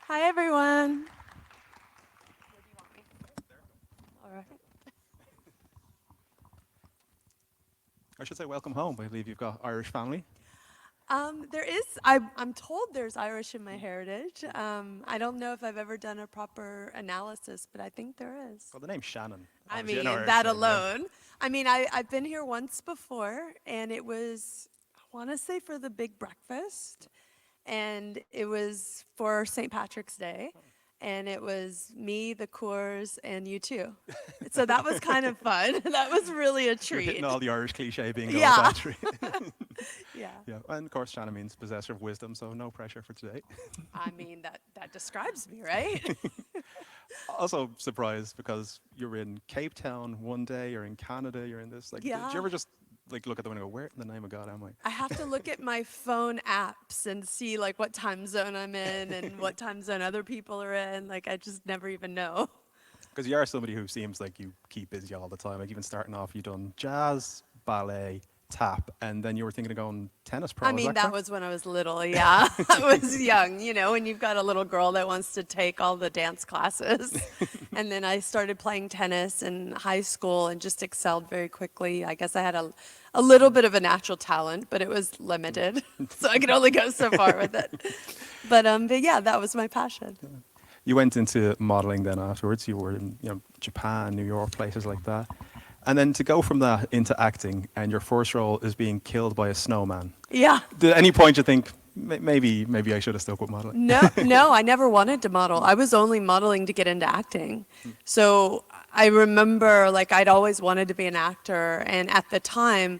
Hi, everyone. Where do you want me? All right. I should say welcome home. I believe you've got Irish family. There is, I'm told there's Irish in my heritage. I don't know if I've ever done a proper analysis, but I think there is. Well, the name's Shannon. I Obviously, an mean, Irish that name, yeah. alone. I've been here once before, and it was, I want to say for the big breakfast, and it was for St. Patrick's Day, and it was me, the Coors, and you too. So that was kind of fun. That was really a You're hitting treat. all the Irish cliche bingo with Yeah, that tree. yeah. Yeah, and of course, Shannon means possessor of wisdom, so no pressure for today. I mean, that describes me, right? Also surprised because you're in Cape Town one day, you're in Canada, you're in this. Like, did you Yeah. ever just like look at the window and go, "Where in the name of God am I?" I have to look at my phone apps and see like what time zone I'm in and what time zone other people are in. Like I just never even know. Because you are somebody who seems like you keep busy all the time. Like even starting off, you've done jazz, ballet, tap, and then you were thinking of going tennis I pro. Is mean, that that correct? was when I was little, yeah. I was young, when you've got a little girl that wants to take all the dance classes. And then I started playing tennis in high school and just excelled very quickly. I guess I had a little bit of a natural talent, but it was limited. So I could only go so far with it. But yeah, that was my passion. You went into modeling then afterwards. You were in Japan, New York, places like that. And then to go from that into acting, and your first role is being killed by a snowman. Yeah. Did at any point you think maybe I should have stuck with modeling? No, no, I never wanted to model. I was only modeling to get into acting. So I remember like I'd always wanted to be an actor, and at the time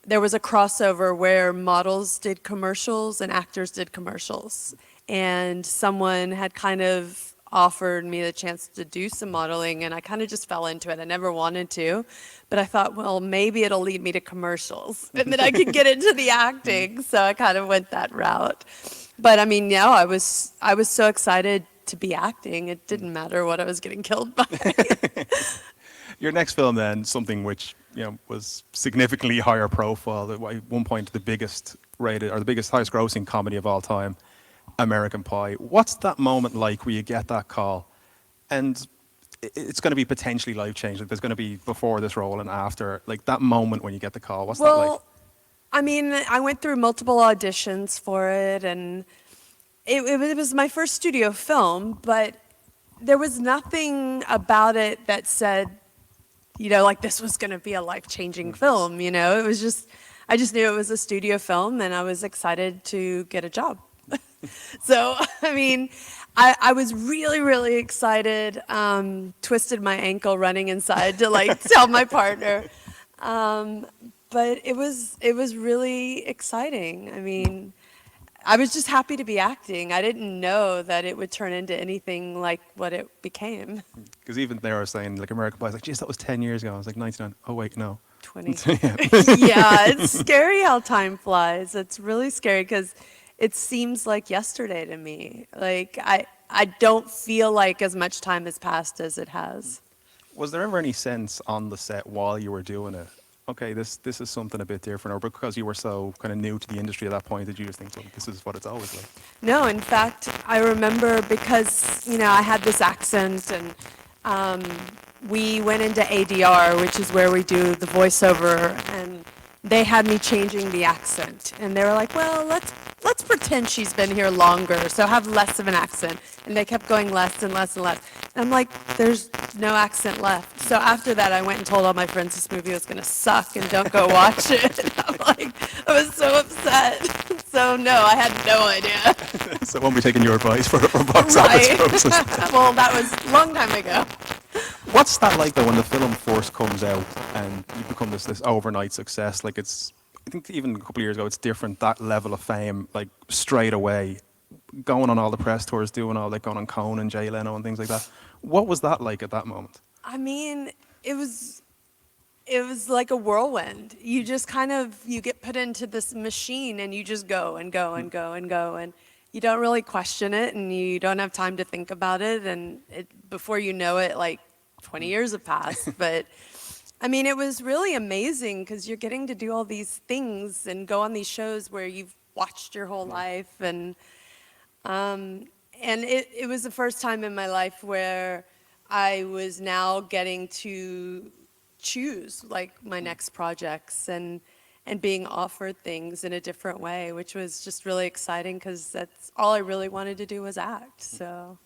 there was a crossover where models did commercials and actors did commercials. And someone had kind of offered me the chance to do some modeling, and I kind of just fell into it. I never wanted to, but I thought, well, maybe it'll lead me to commercials and then I can get into the acting. So I kind of went that route. But I mean, no, I was so excited to be acting. It didn't matter what I was getting killed by. Your next film then, something which was significantly higher profile. At one point, the biggest rated or the biggest highest grossing comedy of all time, American Pie. What's that moment like where you get that call, and it's going to be potentially life changing? Like, there's going to be before this role and after. Like that moment when you get the call, what's that like? Well, I mean, I went through multiple auditions for it, and it was my first studio film, but there was nothing about it that said, like this was going to be a life-changing film, It was just, I just knew it was a studio film, and I was excited to get a job. So, I mean, I was really, really excited, twisted my ankle running inside to like tell my partner. Um, but it was really exciting. I mean, I was just happy to be acting. I didn't know that it would turn into anything like what it became. Because even they were saying like American Pie, I was like, geez, that was 10 years ago. I was like 99. Oh wait, no. 20. Yeah. Yeah, it's scary how time flies. It's really scary because it seems like yesterday to me. Like I don't feel like as much time has passed as it has. Was there ever any sense on the set while you were doing it? Okay, this is something a bit different, or because you were so kind of new to the industry at that point, did you just think, well, this is what it's always like? No, in fact, I remember because, I had this accent and we went into ADR, which is where we do the voiceover, and they had me changing the accent. And they were like, well, let's pretend she's been here longer, so have less of an accent. And they kept going less and less and less. And I'm like, there's no accent left. So after that, I went and told all my friends this movie was going to suck and don't go watch it. I'm like, I was so upset. So no, I had no idea. So won't be taking your advice for box office Right. grosses. Well, that was a long time ago. What's that like though when the film first comes out and you become this overnight success? Like it's, I think even a couple of years ago, it's different. That level of fame, like straight away, going on all the press tours, doing all like going on Conan, Jay Leno, and things like that. What was that like at that moment? I mean, it was like a whirlwind. You just kind of you get put into this machine and you just go and go and go and go and you don't really question it and you don't have time to think about it and before you know it like 20 years have passed. But I mean, it was really amazing because you're getting to do all these things and go on these shows where you've watched your whole life and and it was the first time in my life where I was now getting to choose like my next projects and being offered things in a different way, which was just really exciting because that's all I really wanted to do was act. So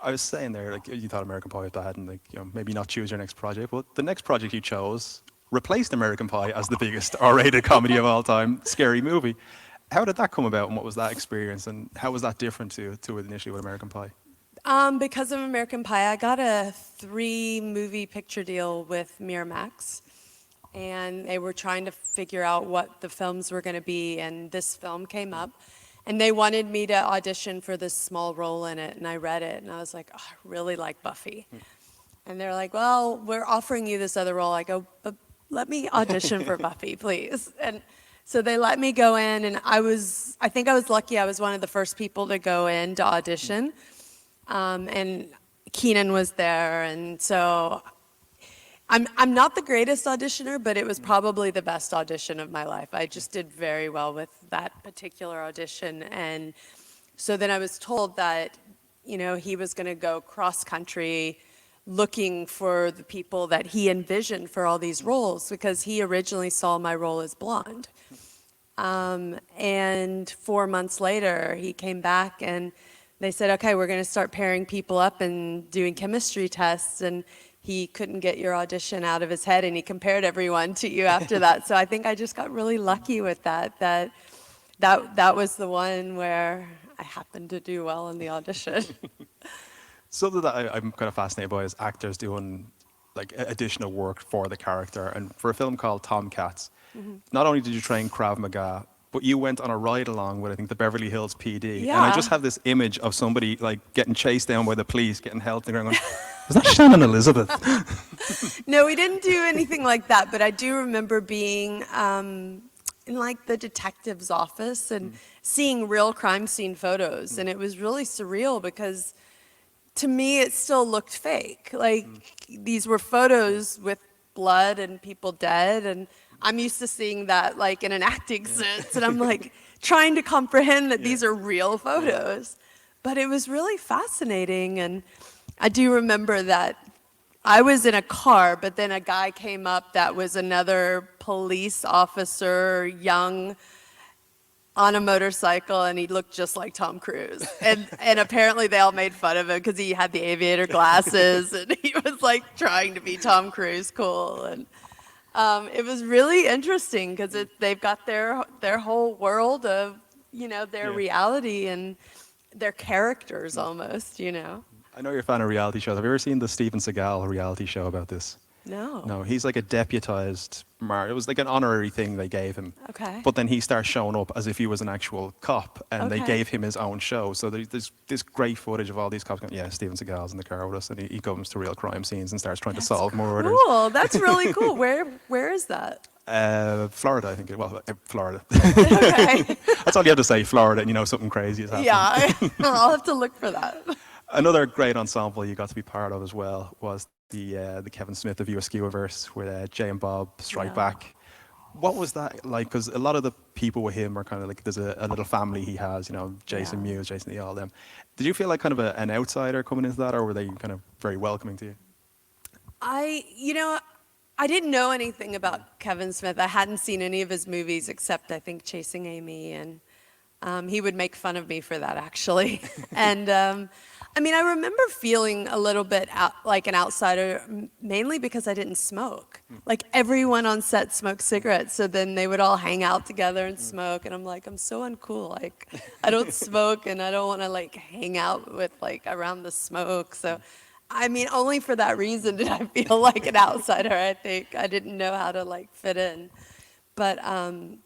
I was saying there, like you thought American Pie was bad, and like maybe not choose your next project. But the next project you chose replaced American Pie as the biggest R-rated comedy of all time, scary movie. How did that come about, and what was that experience, and how was that different to it initially with American Pie? because of American Pie, I got a 3 movie picture deal with Miramax, and they were trying to figure out what the films were going to be, and this film came up, and they wanted me to audition for this small role in it, and I read it, and I was like, oh, I really like Buffy. And they're like, well, we're offering you this other role. I go, but let me audition for Buffy, please. And so they let me go in, and I think I was lucky. I was one of the first people to go in to audition. And Keenan was there, and so I'm not the greatest auditioner, but it was probably the best audition of my life. I just did very well with that particular audition, and so then I was told that, he was going to go cross country looking for the people that he envisioned for all these roles because he originally saw my role as blonde. And 4 months later, he came back and they said, okay, we're going to start pairing people up and doing chemistry tests. And he couldn't get your audition out of his head, and he compared everyone to you after that. So I think I just got really lucky with that was the one where I happened to do well in the audition. Something that I'm kind of fascinated by is actors doing like additional work for the character. And for a film called Tomcats, not only did you train Krav Maga, but you went on a ride along with, I think, the Beverly Hills PD. And I Yeah. just have this image of somebody like getting chased down by the police, getting held to the ground, going, is that Shannon Elizabeth? No, we didn't do anything like that, but I do remember being in like the detective's office and seeing real crime scene photos, and it was really surreal because to me it still looked fake. Like these were photos with blood and people dead, and I'm used to seeing that like in an acting sense, and I'm like trying to comprehend that these are real photos. But it was really fascinating, and I do remember that I was in a car, but then a guy came up that was another police officer, young, on a motorcycle, and he looked just like Tom Cruise. And apparently they all made fun of him because he had the aviator glasses, and he was like trying to be Tom Cruise cool. And it was really interesting because they've got their whole world of, their reality and their characters almost. I know you're a fan of reality shows. Have you ever seen the Steven Seagal reality show about this? No. No, he's like a deputized it was like an honorary thing they gave him. Okay. But then he starts showing up as if he was an actual cop, and they Okay. gave him his own show. So there's this great footage of all these cops going, yeah, Steven Seagal's in the car with us, and he comes to real crime scenes and starts trying to solve murders. Cool. That's really cool. Where is that? Florida, I think. Florida. Okay. That's all you have to say, Florida, and you know something crazy is happening. Yeah, I'll have to look for that. Another great ensemble you got to be part of as well was the Kevin Smith of US Skewiverse with Jay and Bob Strike Yeah. Back. What was that like? Because a lot of the people with him are kind of like, there's a little family he has, Jason Yeah. Mewes, Jason Lee, all them. Did you feel like kind of an outsider coming into that, or were they kind of very welcoming to you? I didn't know anything about Kevin Smith. I hadn't seen any of his movies except, I think, Chasing Amy, and he would make fun of me for that, actually. And I remember feeling a little bit like an outsider, mainly because I didn't smoke. Like everyone on set smoked cigarettes, so then they would all hang out together and smoke, and I'm like, I'm so uncool. Like, I don't smoke, and I don't want to like hang out with like around the smoke. So, only for that reason did I feel like an outsider. I think I didn't know how to like fit in. But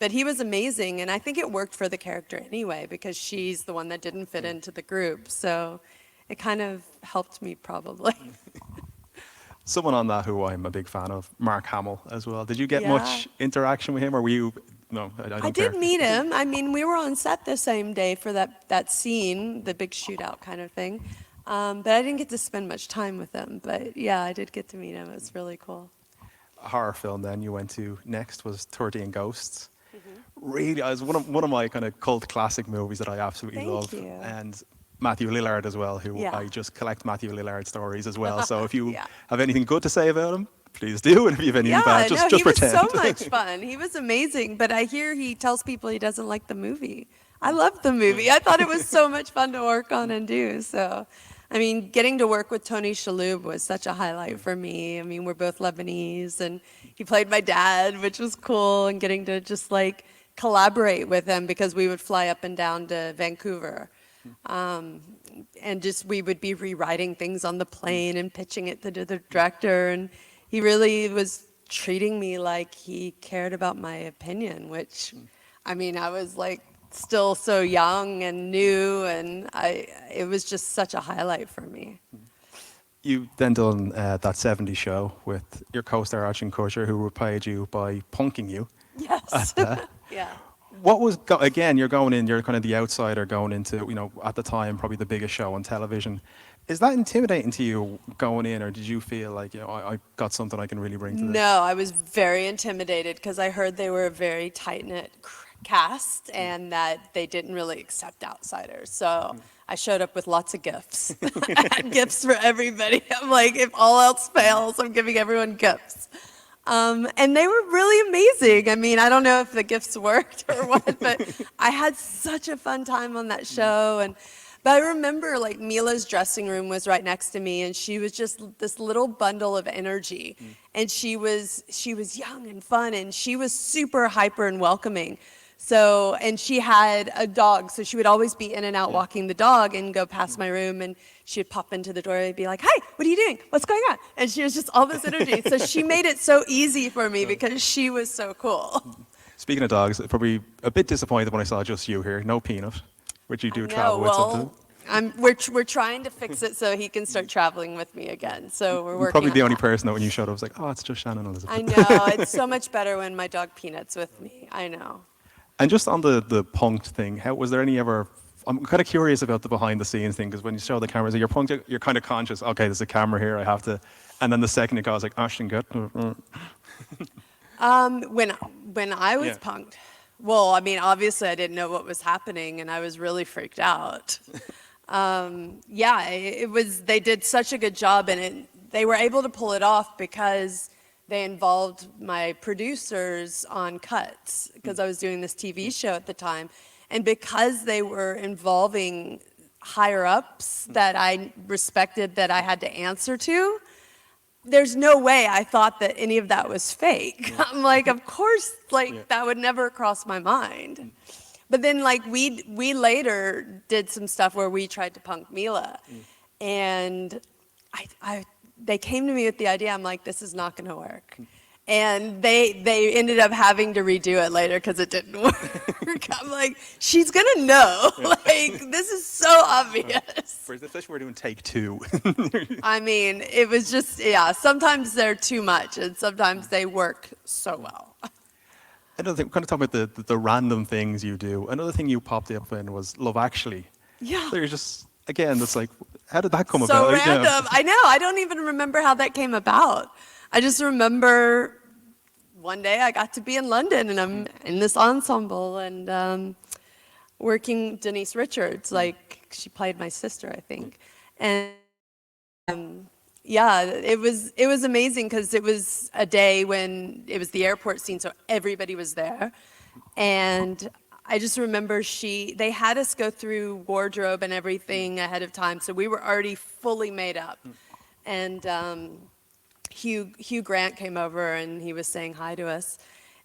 he was amazing, and I think it worked for the character anyway because she's the one that didn't fit into the group. So it kind of helped me probably. Someone on that who I'm a big fan of, Mark Hamill as well. Did you get Yeah. much interaction with him, or were you? No, I don't I care. did meet him. We were on set the same day for that scene, the big shootout kind of thing. But I didn't get to spend much time with him. But yeah, I did get to meet him. It was really cool. A horror film then you went to next was 13 Ghosts. Really, it was one of my kind of cult classic movies that I absolutely Thank love. you. And Matthew Lillard as well, who Yeah. I just collect Matthew Lillard stories as well. So if you Yeah. have anything good to say about him, please do. And if you have anything bad, No, just he was pretend. so much fun. He was amazing, but I hear he tells people he doesn't like the movie. I loved the movie. I thought it was so much fun to work on and do. So, I mean, getting to work with Tony Shalhoub was such a highlight for me. I mean, we're both Lebanese, and he played my dad, which was cool, and getting to just like collaborate with him because we would fly up and down to Vancouver. And just we would be rewriting things on the plane and pitching it to the director, and he really was treating me like he cared about my opinion, which, I mean, I was like still so young and new, and it was just such a highlight for me. You then done that 70s show with your co-star Ashton Kutcher, who repaid you by punking you. Yes. Yeah. What was, again, you're going in, you're kind of the outsider going into, you know, at the time, probably the biggest show on television. Is that intimidating to you going in, or did you feel like, you know, I got something I can really bring to this? No, I was very intimidated because I heard they were a very tight-knit cast and that they didn't really accept outsiders. So I showed up with lots of gifts. I had gifts for everybody. I'm like, if all else fails, I'm giving everyone gifts. And they were really amazing. I mean, I don't know if the gifts worked or what, but I had such a fun time on that show. But I remember like Mila's dressing room was right next to me, and she was just this little bundle of energy. And she was young and fun, and she was super hyper and welcoming. So, and she had a dog, so she would always be in and out walking the dog and go past my room, and she would pop into the door and be like, "Hi, what are you doing? What's going on?" And she was just all this energy. So she made it so easy for me because she was so cool. Speaking of dogs, probably a bit disappointed when I saw just you here. No Peanut, which you do travel with sometimes. We're trying to fix it so he can start traveling with me again. So we're working Probably on the only that. person that when you showed up was like, oh, it's just Shannon Elizabeth. I know. It's so much better when my dog Peanut's with me. I know. And just on the punked thing, was there any ever? I'm kind of curious about the behind the scenes thing, because when you show the cameras, you're punked, you're kind of conscious. Okay, there's a camera here. I have to. And then the second it goes like, Ashton, get. When I was punked, well, I mean, obviously I didn't know what was happening, and I was really freaked out. Yeah, it was. They did such a good job, and they were able to pull it off because they involved my producers on cuts, because I was doing this TV show at the time. And because they were involving higher ups that I respected, that I had to answer to, there's no way I thought that any of that was fake. I'm like, of course, like that would never cross my mind. But then like we later did some stuff where we tried to punk Mila, and they came to me with the idea. I'm like, this is not going to work. And they ended up having to redo it later because it didn't work. I'm like, she's going to know. Like, this is so obvious. Especially we're doing take two. I mean, it was just, yeah, sometimes they're too much, and sometimes they work so well. Another thing, kind of talking about the random things you do. Another thing you popped up in was Love Actually. Yeah. So you're just, again, it's like, how did that come about? So Like, random. you know. I know. I don't even remember how that came about. I just remember one day I got to be in London, and I'm in this ensemble, and working Denise Richards, like she played my sister, I think. And yeah, it was amazing because it was a day when it was the airport scene, so everybody was there. And I just remember they had us go through wardrobe and everything ahead of time, so we were already fully made up. And Hugh Grant came over, and he was saying hi to us.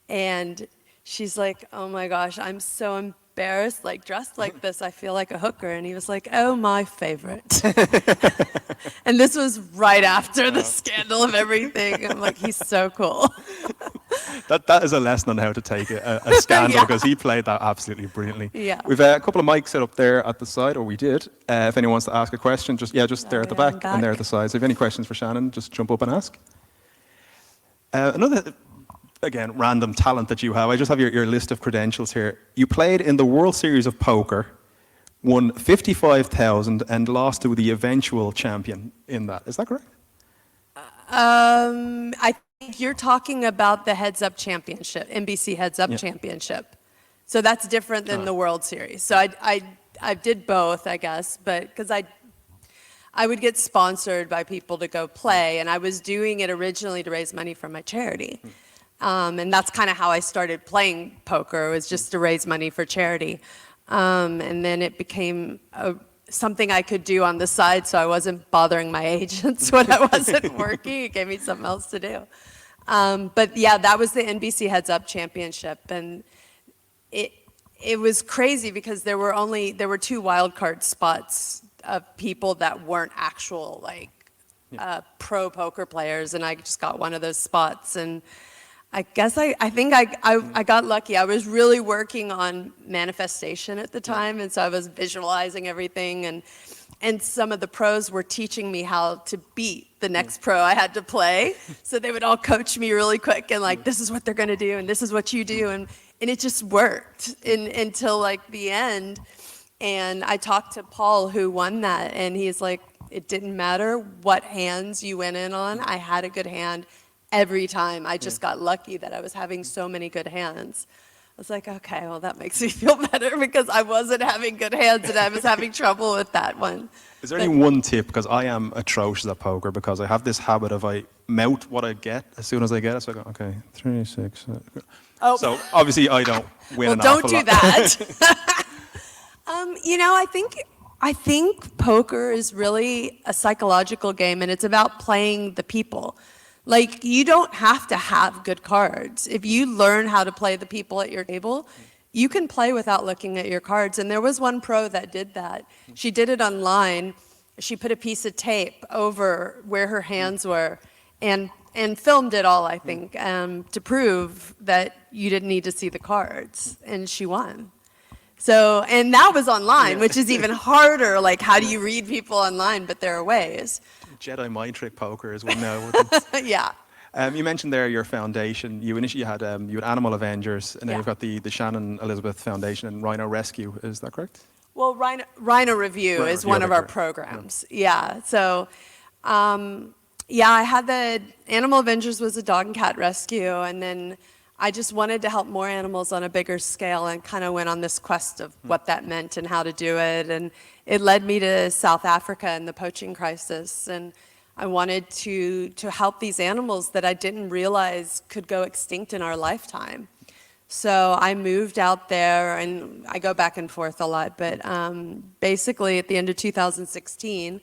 And she's like, "Oh my gosh, I'm so embarrassed, like dressed like this, I feel like a hooker." And he was like, "Oh, my favorite." And this was right after the scandal of everything. I'm like, he's so cool. That is a lesson on how to take a scandal, Yeah. because he played that absolutely brilliantly. Yeah. We've a couple of mics set up there at the side, or we did. If anyone wants to ask a question, just there at the back and there at the side. So if you have any questions for Shannon, just jump up and ask. Another, again, random talent that you have. I just have your list of credentials here. You played in the World Series of Poker, won 55,000, and lost to the eventual champion in that. Is that correct? I think you're talking about the Heads Up Championship, NBC Heads Up Championship. So that's different than the World Series. So I did both, I guess, but because I would get sponsored by people to go play, and I was doing it originally to raise money for my charity. And that's kind of how I started playing poker, was just to raise money for charity. And then it became something I could do on the side, so I wasn't bothering my agents when I wasn't working. It gave me something else to do. But yeah, that was the NBC Heads Up Championship, and it was crazy because there were 2 wild card spots of people that weren't actual pro poker players, and I just got one of those spots. And I guess I think I got lucky. I was really working on manifestation at the time, and so I was visualizing everything, and some of the pros were teaching me how to beat the next pro I had to play. So they would all coach me really quick and this is what they're going to do, and this is what you do, and it just worked until the end. And I talked to Paul, who won that, and he's like, it didn't matter what hands you went in on. I had a good hand every time. I just got lucky that I was having so many good hands. I was like, okay, well, that makes me feel better because I wasn't having good hands and I was having trouble with that one. Is there any one tip? Because I am atrocious at poker because I have this habit of I mount what I get as soon as I get it. So I go, okay, 3, 6. Oh. So obviously I don't win an don't awful do lot. that. I think poker is really a psychological game, and it's about playing the people. You don't have to have good cards. If you learn how to play the people at your table, you can play without looking at your cards. And there was one pro that did that. She did it online. She put a piece of tape over where her hands were and filmed it all, I think, to prove that you didn't need to see the cards. And she won. So, and that was online, which is even harder. How do you read people online? But there are ways. Jedi mind trick poker is one now. Yeah. You mentioned there your foundation. You initially had Animal Avengers, and then you've got the Shannon Elizabeth Foundation and Rhino Rescue. Is that correct? Well, Rhino Review is one of our programs. Yeah. So, I had the Animal Avengers was a dog and cat rescue, and then I just wanted to help more animals on a bigger scale and kind of went on this quest of what that meant and how to do it. And it led me to South Africa and the poaching crisis. And I wanted to help these animals that I didn't realize could go extinct in our lifetime. So I moved out there, and I go back and forth a lot, but basically at the end of 2016,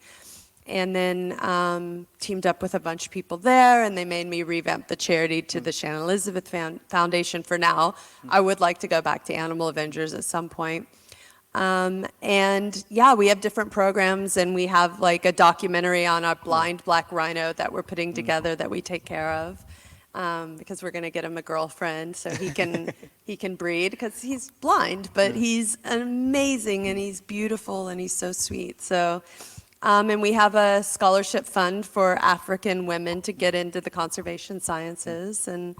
and then teamed up with a bunch of people there, and they made me revamp the charity to the Shannon Elizabeth Foundation for now. I would like to go back to Animal Avengers at some point. We have different programs, and we have a documentary on our blind black rhino that we're putting together that we take care of, because we're going to get him a girlfriend so he can breed, because he's blind, but he's amazing, and he's beautiful, and he's so sweet. So. And we have a scholarship fund for African women to get into the conservation sciences, and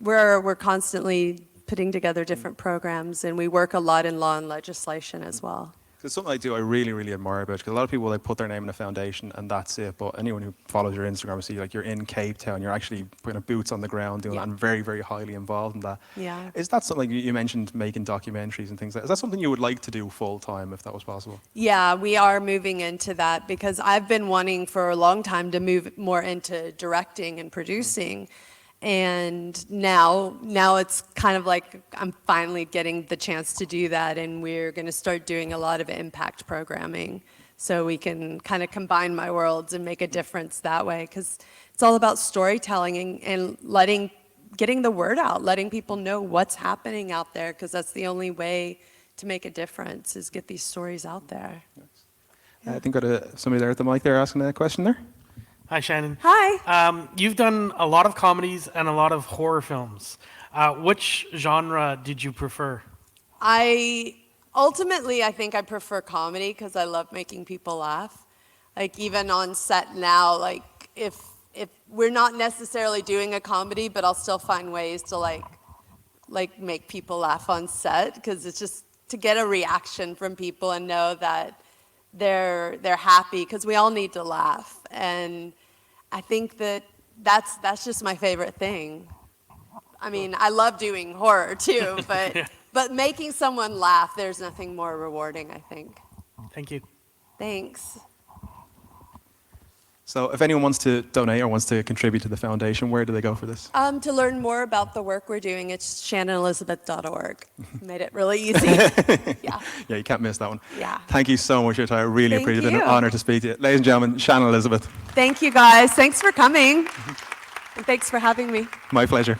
we're constantly putting together different programs, and we work a lot in law and legislation as well. It's something I do, I really, really admire about, because a lot of people, they put their name in a foundation and that's it. But anyone who follows your Instagram will see you're in Cape Town, you're actually putting boots on the ground doing that, and very, very highly involved in that. Yeah. Is that something, you mentioned making documentaries and things like that, is that something you would like to do full time if that was possible? Yeah, we are moving into that, because I've been wanting for a long time to move more into directing and producing. And now it's kind of I'm finally getting the chance to do that, and we're going to start doing a lot of impact programming so we can kind of combine my worlds and make a difference that way, because it's all about storytelling and getting the word out, letting people know what's happening out there, because that's the only way to make a difference, is get these stories out there. I think got somebody there at the mic there asking a question there. Hi, Shannon. Hi. You've done a lot of comedies and a lot of horror films. Which genre did you prefer? Ultimately, I think I prefer comedy because I love making people laugh. Even on set now, if we're not necessarily doing a comedy, but I'll still find ways to make people laugh on set, because it's just to get a reaction from people and know that they're happy, because we all need to laugh. And I think that's just my favorite thing. I mean, I love doing horror too, but making someone laugh, there's nothing more rewarding, I think. Thank you. Thanks. So if anyone wants to donate or wants to contribute to the foundation, where do they go for this? To learn more about the work we're doing, it's shannonelizabeth.org. Made it really easy. Yeah. Yeah, you can't miss that one. Yeah. Thank you so much for your time. I really Thank appreciate it. It's been an you. honor to speak to you. Ladies and gentlemen, Shannon Elizabeth. Thank you, guys. Thanks for coming. And thanks for having me. My pleasure.